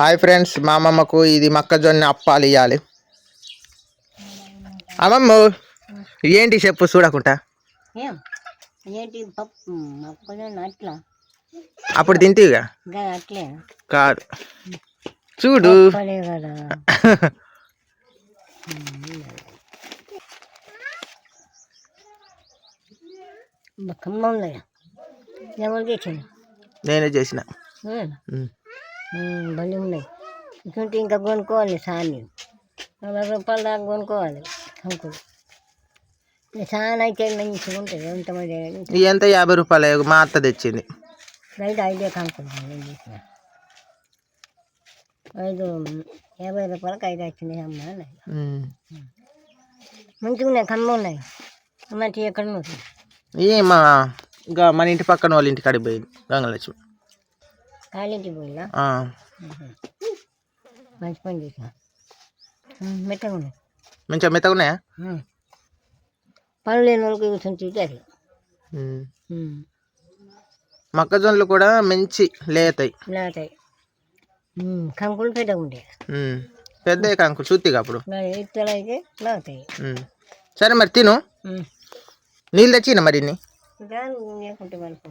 Hi friends, మా అమ్మమ్మకు ఇది మొక్కజొన్న అప్పాలు ఇవ్వాలి. అమ్మమ్మ ఏంటి చెప్పు చూడకుండా. అప్పుడు తింటివిగా కాదు చూడు. నేనే చేసిన. భలే ఉన్నాయి. ఇటువంటి ఇంకా కొనుక్కోవాలి. సాని 40 రూపాయల దాకా కొనుక్కోవాలి. కంకులు చాలా అయితే మంచిగా ఉంటుంది. ఎంతమంది ఎంత 50 రూపాయలు మా అత్త తెచ్చింది. రైతు 5 కంకులు నేను చేసిన 50 రూపాయలకు 5 వచ్చినాయి. అమ్మ మంచిగా ఉన్నాయి, కమ్మ ఉన్నాయి. మంచిగా ఎక్కడ ఉంటుంది. ఇంకా మన ఇంటి పక్కన వాళ్ళ ఇంటి కాడికి పోయింది గంగలక్ష్మి. కాలింటికి పోయిందా? మంచి పని చేసిన. మెత్తగా ఉన్నాయి. మంచిగా మెత్తగా ఉన్నాయా? పనులు లేని వాళ్ళకి కూర్చొని తింటారు. మొక్కజొన్నలు కూడా మంచి లేతాయి. కంకులు పెద్దగా ఉంటాయి. పెద్ద కంకులు చూతిగా అప్పుడు ఇత్తలు అయితే లాగుతాయి. సరే మరి తిను. నీళ్ళు తెచ్చిన మరి లేకుంటే మనకు